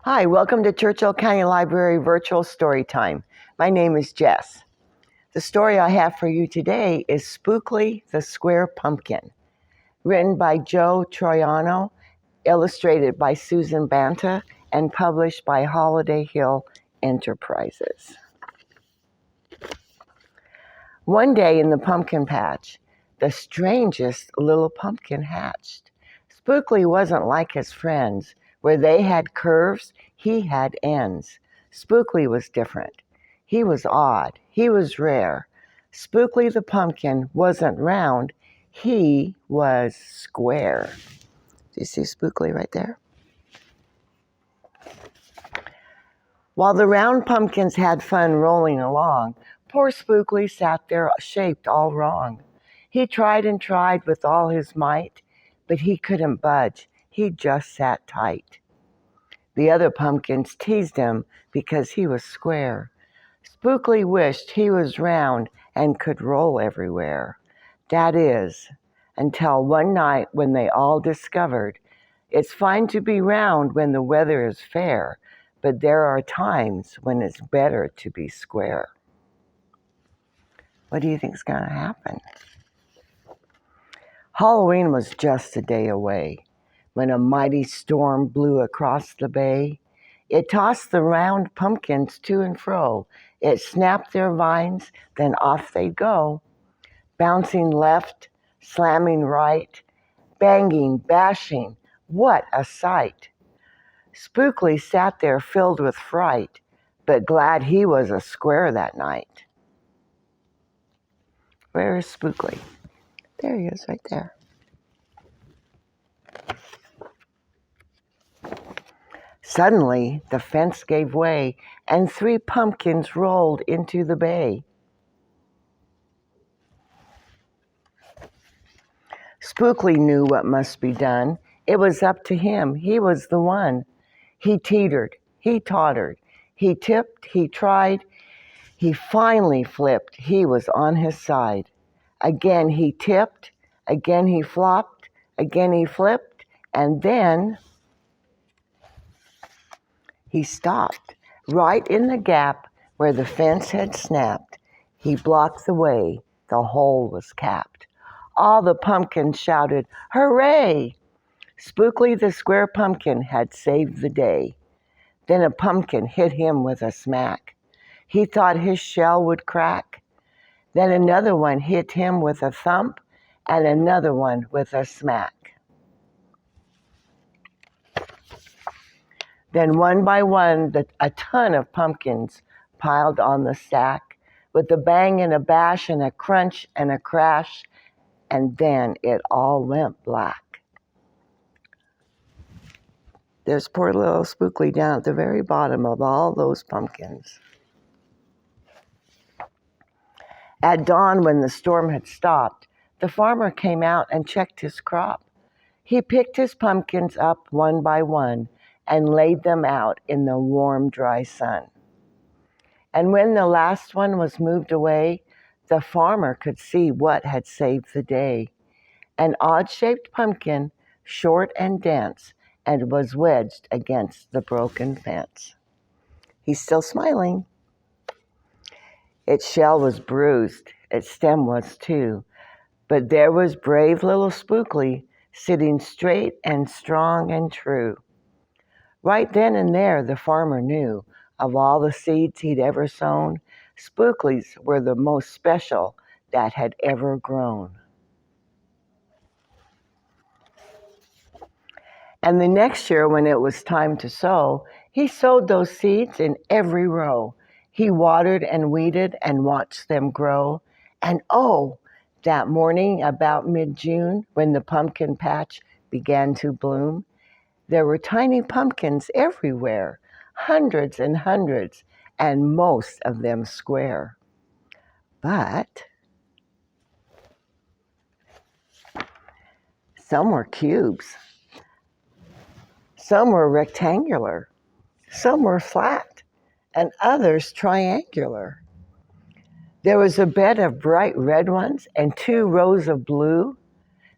Hi, welcome to Churchill County Library Virtual Story Time. My name is Jess. The story I have for you today is Spookley the Square Pumpkin, written by Joe Troiano, illustrated by Susan Banta, and published by Holiday Hill Enterprises. One day in the pumpkin patch, the strangest little pumpkin hatched. Spookley wasn't like his friends. Where they had curves, he had ends. Spookley was different. He was odd. He was rare. Spookley the pumpkin wasn't round. He was square. Do you see Spookley right there? While the round pumpkins had fun rolling along, poor Spookley sat there shaped all wrong. He tried and tried with all his might, but he couldn't budge. He just sat tight. The other pumpkins teased him because he was square. Spookley wished he was round and could roll everywhere. That is, until one night when they all discovered it's fine to be round when the weather is fair, but there are times when it's better to be square. What do you think's going to happen? Halloween was just a day away when a mighty storm blew across the bay. It tossed the round pumpkins to and fro. It snapped their vines, then off they'd go, bouncing left, slamming right, banging, bashing. What a sight! Spookley sat there filled with fright, but glad he was a square that night. Where is Spookley? There he is, right there. Suddenly, the fence gave way, and 3 pumpkins rolled into the bay. Spookley knew what must be done. It was up to him. He was the one. He teetered. He tottered. He tipped. He tried. He finally flipped. He was on his side. Again he tipped. Again he flopped. Again he flipped. And then he stopped right in the gap where the fence had snapped. He blocked the way. The hole was capped. All the pumpkins shouted, "Hooray!" Spookley the square pumpkin had saved the day. Then a pumpkin hit him with a smack. He thought his shell would crack. Then another one hit him with a thump, and another one with a smack. Then one by one, a ton of pumpkins piled on the stack, with a bang and a bash and a crunch and a crash, and then it all went black. There's poor little Spookley down at the very bottom of all those pumpkins. At dawn, when the storm had stopped, the farmer came out and checked his crop. He picked his pumpkins up one by one and laid them out in the warm, dry sun. And when the last one was moved away, the farmer could see what had saved the day. An odd-shaped pumpkin, short and dense, and was wedged against the broken fence. He's still smiling. Its shell was bruised, its stem was too, but there was brave little Spookley sitting straight and strong and true. Right then and there the farmer knew, of all the seeds he'd ever sown, Spookley's were the most special that had ever grown. And the next year, when it was time to sow, he sowed those seeds in every row. He watered and weeded and watched them grow. And oh, that morning about mid-June, when the pumpkin patch began to bloom, there were tiny pumpkins everywhere, hundreds and hundreds, and most of them square. But some were cubes. Some were rectangular, some were flat, and others triangular. There was a bed of bright red ones and 2 rows of blue.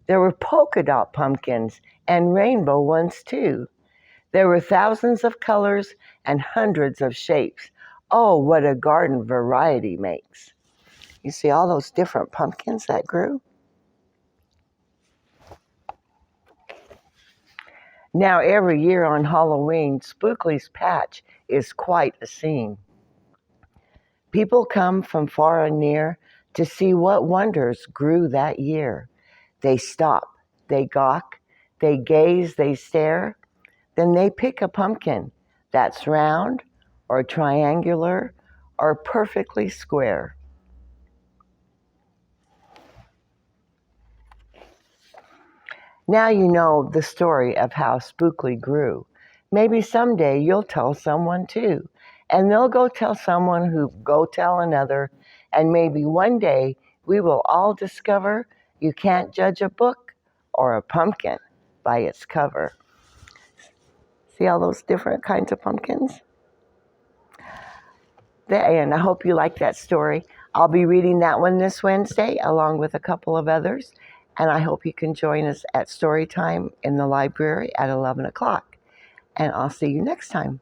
There were polka dot pumpkins and rainbow ones too. There were thousands of colors and hundreds of shapes. Oh, what a garden variety makes. You see all those different pumpkins that grew? Now every year on Halloween, Spookley's patch is quite a scene. People come from far and near to see what wonders grew that year. They stop, they gawk, they gaze, they stare, then they pick a pumpkin that's round or triangular or perfectly square. Now you know the story of how Spookley grew. Maybe someday you'll tell someone too, and they'll go tell someone who go tell another, and maybe one day we will all discover you can't judge a book or a pumpkin by its cover. See all those different kinds of pumpkins? And I hope you like that story. I'll be reading that one this Wednesday along with a couple of others. And I hope you can join us at story time in the library at 11 o'clock. And I'll see you next time.